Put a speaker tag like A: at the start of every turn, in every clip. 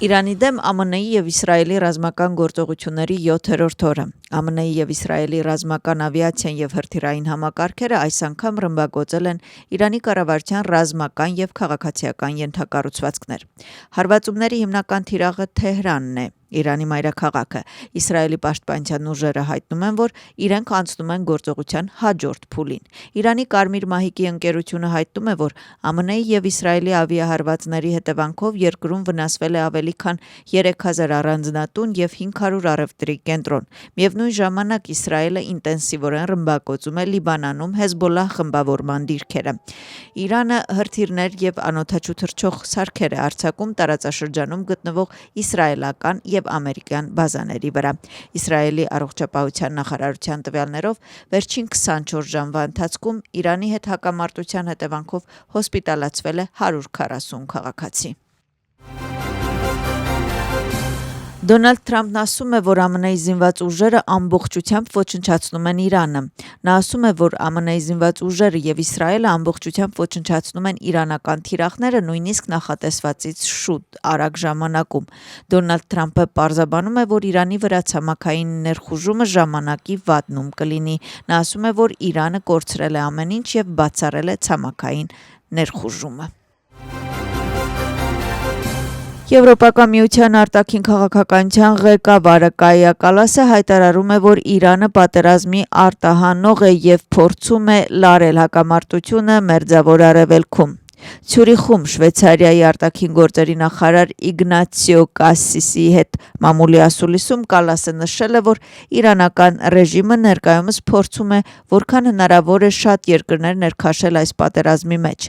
A: Իրանի դեմ ԱՄՆ-ի և Իսրայելի ռազմական գործողությունների 7-րդ օրը։ ԱՄՆ-ի և Իսրայելի ռազմական ավիացիան և հրթիռային համակարգերը այս անգամ ռմբակոծել են Իրանի կառավարության ռազմական և քաղաքացիական ենթակառուցվածքներ։ Հարվածումների հիմնական թիրախը Թեհրանն է, Իրանի մայրաքաղաքը։ Իսրայելի պաշտպանության ուժերը հայտնում են, որ իրենք անցնում են գործողության հաջորդ փուլին։ Իրանի Կարմիր մահիկի ընկերությունը հայտնում է, որ ԱՄՆ-ի և Իսրայելի ավիահարվածների հետևանքով երկրում վնասվել է ավելի քան 3000 առանձնատուն և 500 առևտրի կենտրոն։ Միևնույն ժամանակ Իսրայելը ինտենսիվորեն ռմբակոծում է Լիբանանում Հեզբոլլահ խմբավորման դիրքերը։ Իրանը հրթիռներ և անօդաչու թռչող սարքեր է արձակում տարածաշրջանում գտնվող իսրայելական և ամերիկյան բազաների վրա։ Իսրայելի առողջապահության նախարարության տվյալներով վերջին 24 ժամվա ընթացքում Իրանի հետ հակամարտության հետևանքով հոսպիտալացվել է 140 քաղաքացի։ Դոնալդ Թրամփն ասում է, որ ԱՄՆ-ի զինված ուժերը ամբողջությամբ ոչնչացնում են Իրանը։ Նա ասում է, որ ԱՄՆ-ի զինված ուժերը և Իսրայելը ամբողջությամբ ոչնչացնում են իրանական թիրախները նույնիսկ նախատեսվածից շուտ արագ ժամանակում։ Դոնալդ Թրամփը պարզաբանում է, որ Իրանի վրա ցամաքային ներխուժումը ժամանակի վատնում կլինի։ Նա ասում է, որ Իրանը կորցրել է ամեն ինչ և բացառել է ցամաքային ներխուժումը։ Եվրոպական միության արտաքին քաղաքականության ղեկավարը Կայա Կալասը հայտարարում է, որ Իրանը պատերազմի արտահանող է և փորձում է լարել հակամարտությունը Մերձավոր Արևելքում։ Ցյուրիխում Շվեյցարիայի արտաքին գործերի նախարար Իգնացիո Կասսիսի հետ մամուլի ասուլիսում Կալասը նշել է, որ իրանական ռեժիմը ներկայումս փորձում է որքան հնարավոր է շատ երկրներ ներքաշել այս պատերազմի մեջ։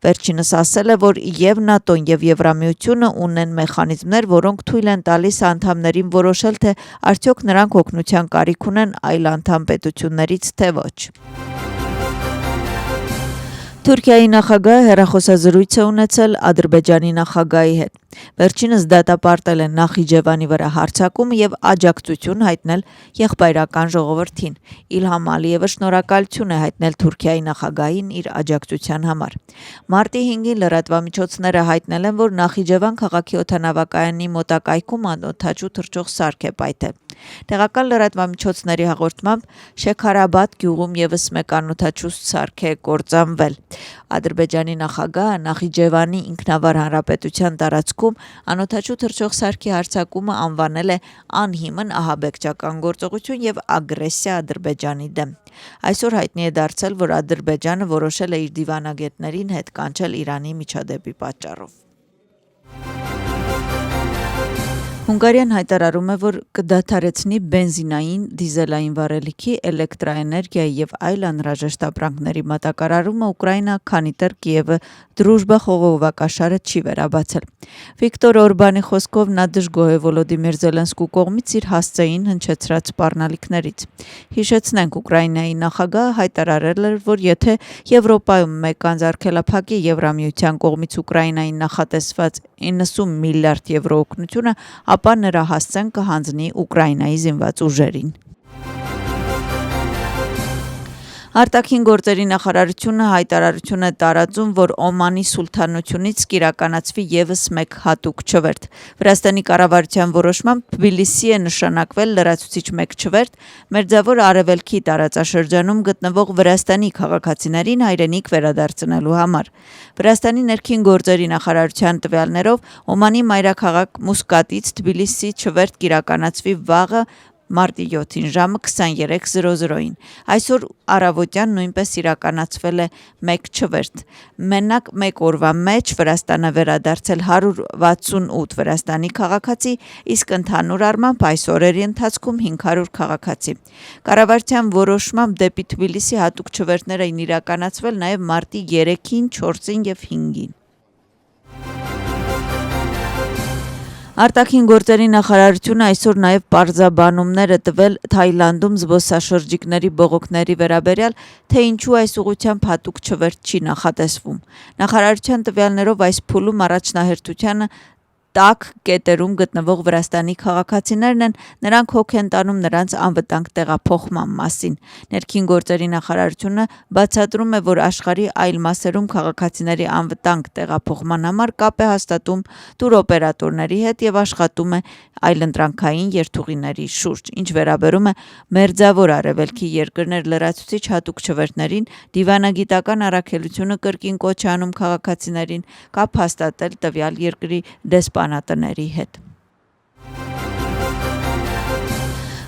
A: Վերջինս ասել է, որ և ՆԱՏՕ-ն և Եվրամիությունը ունեն մեխանիզմներ, որոնք թույլ են տալիս անդամներին որոշել, թե արդյոք նրանք օգնության կարիք ունեն այլ անդամ պետություններից, թե ոչ։ Թուրքիայի նախագահը հեռախոսազրույց է ունեցել Ադրբեջանի նախագահի հետ։ Վերջինս դատապարտել է Նախիջևանի վրա հարձակումը և աջակցություն հայտնել եղբայրական ժողովրդին։ Իլհամ Ալիևը շնորհակալություն է հայտնել Թուրքիայի նախագահին իր աջակցության համար։ Մարտի 5-ին լրատվամիջոցները հայտնել են, որ Նախիջևան քաղաքի օդանավակայանի մոտակայքում անօդաչու թռչող սարք է պայթել։ Տեղական լրատվամիջոցների հաղորդմամբ Շեքարաբադ գյուղում ևս մեկ անօդաչու սարք է կործանվել։ Ադրբեջանի նախագահը Նախիջևանի ինքնավար հանրապետության տարածքում անօդաչու թռչող սարքի հարձակումը անվանել է անհիմն ահաբեկչական գործողություն և ագրեսիա Ադրբեջանի դեմ։ Այսօր հայտնի է դարձել, որ Ադրբեջանը որոշել է իր դիվանագետներին հետ կանչել Իրանի միջադեպի պատճառով։ Հունգարիան հայտարարում է, որ կդադարեցնի բենզինային, դիզելային վառելիքի, էլեկտրաէներգիայի և այլ անհրաժեշտ ապրանքների մատակարարումը Ուկրաինա, քանի դեռ Կիևը Դրուժբա խողովակաշարը չի վերաբացել։ Վիկտոր Օրբանի խոսքով նա դժգոհ է Վոլոդիմիր Զելենսկու կողմից իր հասցեին հնչեցրած սպառնալիքներից։ Հիշեցնենք, Ուկրաինայի նախագահը հայտարարել էր, որ եթե Եվրոպայում մեկ անձ արգելափակի Եվրամիության կողմից Ուկրաինային նախատեսված 90 միլիարդ եվրո օգնությունը, ապա նրա հասցեն կհանձնի Ուկրաինայի զինված ուժերին։ Արտաքին գործերի նախարարությունը հայտարարություն է տարածում, որ Օմանի սուլթանությունից կիրականացվի ևս մեկ հատուկ չվերթ։ Վրաստանի կառավարության որոշմամբ Թբիլիսի է նշանակվել լրացուցիչ մեկ չվերթ Մերձավոր Արևելքի տարածաշրջանում գտնվող Վրաստանի քաղաքացիներին հայրենիք վերադարձնելու համար։ Վրաստանի ներքին գործերի նախարարության տվյալներով Օմանի մայրաքաղաք Մուսկատից Թբիլիսի չվերթ կիրականացվի վաղը մարտի 7-ին ժամը 23:00-ին։ Այսօր առավոտյան նույնպես իրականացվել է մեկ չվերթ։ Մենակ մեկ օրվա մեջ Վրաստանը վերադարձել 168 Վրաստանի քաղաքացի, իսկ ընդհանուր առմամբ այս օրերի ընթացքում 500 քաղաքացի։ Կառավարության որոշմամբ դեպի Թբիլիսի հատուկ չվերթներ էին իրականացվել նաև մարտի 3-ին, 4-ին և 5-ին։ Արտաքին գործերի նախարարությունը այսօր նաև պարզաբանումներ է տվել Թայլանդում զբոսաշրջիկների բողոքների վերաբերյալ, թե ինչու այս ուղղությամբ հատուկ չվերթ չի նախատեսվում։ Նախարարության տվյալներով այս փուլում առաջնահերթությանը տաք կետերում գտնվող Վրաստանի քաղաքացիներն են, նրանք հոգ են տանում նրանց անվտանգ տեղափոխման մասին։ Ներքին գործերի նախարարությունը բացատրում է, որ աշխարհի այլ մասերում քաղաքացիների անվտանգ տեղափոխման համար կապ է հաստատում տուրօպերատորների հետ եւ աշխատում է այլընտրանքային երթուղիների շուրջ։ Ինչ վերաբերում է Մերձավոր Արևելքի երկրներ լրացուցիչ հատուկ չվերթներին, դիվանագիտական առաքելությունը կրկին կոչ է անում քաղաքացիներին կապ հաստատել տվյալ երկրի դեսպանատների հետ։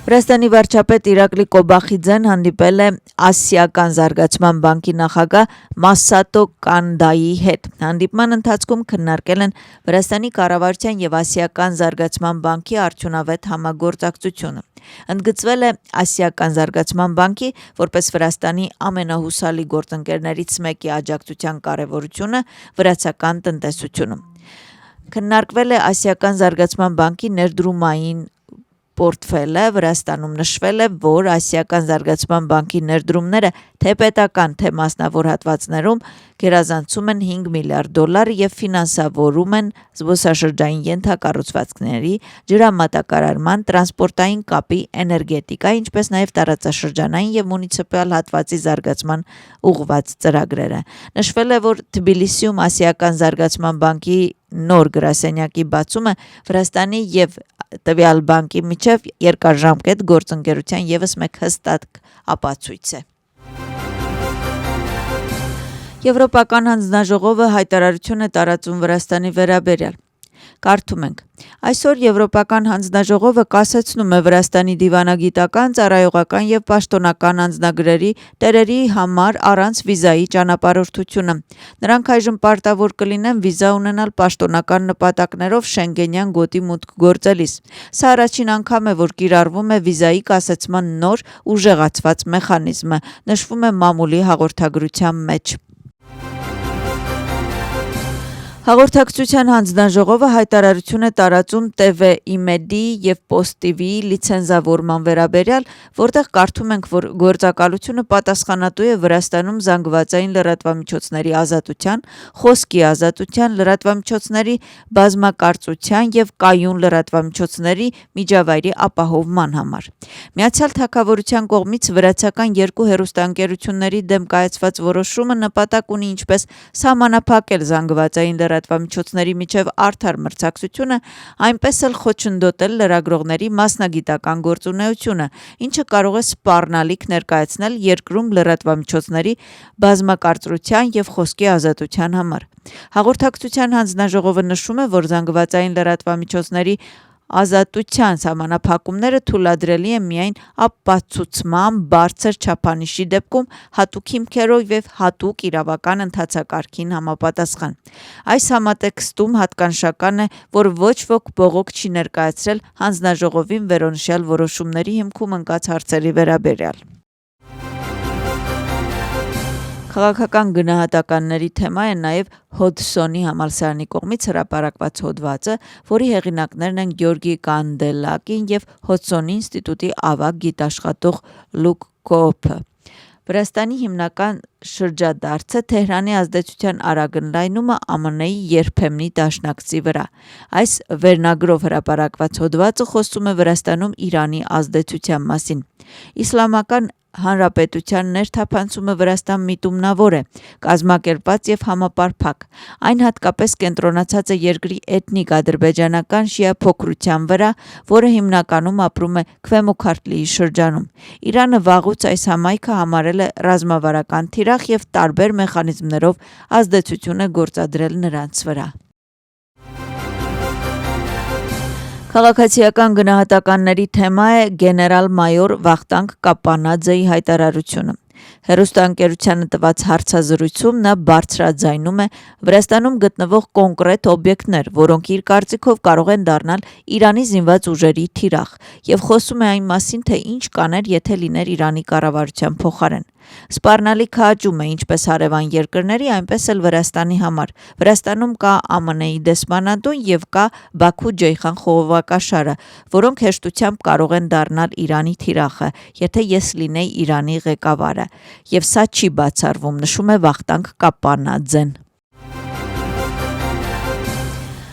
A: Վրաստանի վարչապետ Իրակլի Կոբախիձեն հանդիպել է Ասիական զարգացման բանկի նախագահ Մասատո Կանդայի հետ։ Հանդիպման ընթացքում քննարկել են Վրաստանի կառավարության եւ Ասիական զարգացման բանկի արդյունավետ համագործակցությունը։ Ընդգծվել է Ասիական զարգացման բանկի որպես Վրաստանի ամենահուսալի գործընկերներից մեկի աջակցության կարևորությունը վրացական տնտեսությունում։ Քննարկվել է Ասիական զարգացման բանկի ներդրումային պորտֆելը, Վրաստանում նշվել է, որ Ասիական զարգացման բանկի ներդրումները թե պետական, թե մասնավոր հատվածներում գերազանցում են $5 միլիարդ եւ ֆինանսավորում են զբոսաշրջային ենթակառուցվածքների, ջրամատակարարման, տրանսպորտային կապի, էներգետիկայի, ինչպես նաեւ տարածաշրջանային եւ մունիցիպալ հատվածի զարգացման ուղղված ծրագրերը։ Նշվել է, որ Թբիլիսիում Ասիական զարգացման բանկի նոր գրասենյակի բացումը Վրաստանի եւ տվյալ բանկի միջև երկարաժամկետ գործընկերության եւս մեկ հստակ ապացույց է։ Եվրոպական հանձնաժողովը հայտարարություն է տարածում Վրաստանի վերաբերյալ։ Կարդում ենք. Այսօր Եվրոպական հանձնաժողովը կասեցնում է Վրաստանի դիվանագիտական, ծառայողական եւ պաշտոնական անձնագրերի տերերի համար առանց վիզայի ճանապարհորդությունը։ Նրանք այժմ պարտավոր կլինեն վիզա ունենալ պաշտոնական նպատակներով Շենգենյան գոտի մուտք գործելիս։ Սա առաջին անգամ է, որ կիրառվում է վիզայի կասեցման նոր ուժեղացված մեխանիզմը, նշվում է մամուլի հաղորդագրության մեջ։ Հաղորդակցության հանձնաժողովը հայտարարություն է տարածում TV Imedi եւ Post TV լիցենզավորման վերաբերյալ, որտեղ կարդում ենք, որ գործակալությունը պատասխանատու է Վրաստանում զանգվածային լրատվամիջոցների ազատության, խոսքի ազատության, լրատվամիջոցների բազմակարծության եւ կայուն լրատվամիջոցների միջավայրի ապահովման համար։ Միացյալ Թագավորության կողմից վրացական երկու հեռուստաընկերությունների դեմ կայացված որոշումը նպատակ ունի ինչպես սահմանափակել զանգվածային լրատվամիջոցների միջև արդար մրցակցությունը, այնպես էլ խոչընդոտել լրագրողների մասնագիտական գործունեությունը, ինչը կարող է սպառնալիք ներկայացնել երկրում լրատվամիջոցների բազմակարծրության եւ խոսքի ազատության համար։ Հաղորդակցության հանձնաժողովը նշում է, որ զանգվածային լրատվամիջոցների ազատության սահմանափակումները թույլատրելի են միայն ապացուցման բարձր չափանիշի դեպքում հատուկ հիմքերով եւ հատուկ իրավական ընթացակարգին համապատասխան։ Այս համատեքստում հատկանշական է, որ ոչ ոք բողոք չի ներկայացրել հանձնաժողովին վերոնշյալ որոշումների հիմքում ընկած հարցերի վերաբերյալ։ Քաղաքական գնահատականների թեմա է նաև Հոդսոնի համալսարանի կողմից հրապարակված հոդվածը, որի հեղինակներն են Գյորգի Կանդելակին եւ Հոդսոնի ինստիտուտի ավագ գիտաշխատող Լուկ Կոոփը։ Վրաստանի հիմնական շրջադարձը Թեհրանի ազդեցության արագ ընդլայնումը ԱՄՆ-ի երբեմնի դաշնակցի վրա։ Այս վերնագրով հրապարակված հոդվածը խոսում է Վրաստանում Իրանի ազդեցության մասին։ Իսլամական Հանրապետության ներթափանցումը Վրաստան միտումնավոր է, կազմակերպված եւ համապարփակ։ Այն հատկապես կենտրոնացած է երկրի էթնիկ ադրբեջանական շիա փոքրության վրա, որը հիմնականում ապրում է Քվեմուքարթլիի շրջանում։ Իրանը վաղուց այս համայնքը համարել է ռազմավարական թիրախ եւ տարբեր մեխանիզմներով ազդեցություն է գործադրել նրանց վրա։ Քաղաքացիական գնահատականների թեմա է գեներալ-մայոր Վախտանգ Կապանաձեի հայտարարությունը։ Հեռուստաընկերությանը տված հարցազրույցում նա բարձրաձայնում է Վրաստանում գտնվող կոնկրետ օբյեկտներ, որոնք իր կարծիքով կարող են դառնալ Իրանի զինված ուժերի թիրախ, եւ խոսում է այն մասին, թե ինչ կաներ, եթե լիներ Իրանի կառավարության փոխարեն։ Սպառնալիք աճում է ինչպես հարևան երկրների, այնպես էլ Վրաստանի համար։ Վրաստանում կա ԱՄՆ-ի դեսպանատուն եւ կա Բաքու-Ջեյխան խողովակաշարը, որոնք հեշտությամբ կարող են դառնալ Իրանի թիրախը, եթե ես լինեի Իրանի ղեկավարը, եւ սա չի բացառվում, նշում է Վախտանգ Կապանաձեն։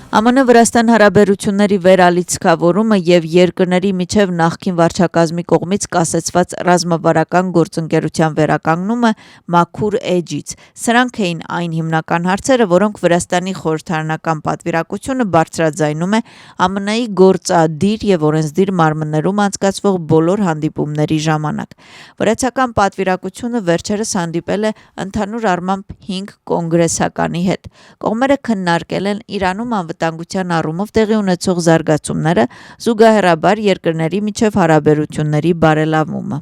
A: ԱՄՆ-Վրաստան հարաբերությունների վերալիցքավորումը եւ երկրների միջև նախկին վարչակազմի կողմից կասեցված ռազմավարական գործընկերության վերականգնումը մաքուր էջից։ Սրանք էին այն հիմնական հարցերը, որոնք Վրաստանի խորհրդարանական պատվիրակությունը բարձրաձայնում է ԱՄՆ-ի գործադիր եւ օրենսդիր մարմններում անցկացվող բոլոր հանդիպումների ժամանակ։ Վրացական պատվիրակությունը վերջերս հանդիպել է ընդհանուր առմամբ 5 կոնգրեսականի հետ։ Կողմերը քննարկել են Իրանում անվտանգության առումով տեղի ունեցող զարգացումները, զուգահեռաբար երկրների միջև հարաբերությունների բարելավումը։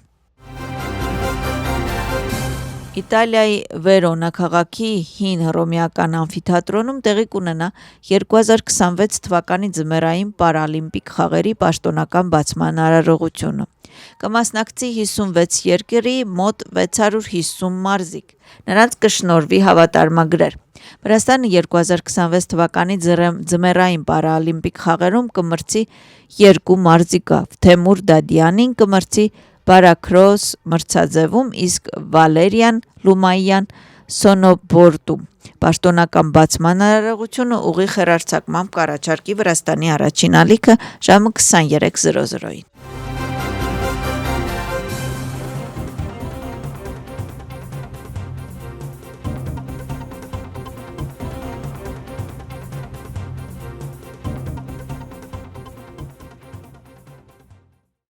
A: Իտալիայի Վերոնա քաղաքի հին հռոմեական ամֆիթատրոնում տեղի կունենա 2026 թվականի ձմեռային պարալիմպիկ խաղերի պաշտոնական բացման արարողությունը։ Կմասնակցի 56 երկրի մոտ 650 մարզիկ։ Նրանց կշնորհվի հավատարմագրեր։ Վրաստանը 2026 թվականի ձմեռային պարալիմպիկ խաղերում կմրցի 2 մարզիկով։ Թեմուր Դադյանին կմրցի բարաքրոս մրցաձևում, իսկ Վալերիան Լումայյան սոնոբորդում։ Պաշտոնական բացման արարողությունը ուղիղ հեռարձակմամբ կառաջարկի Վրաստանի առաջին ալիքը ժամը 23:00-ին։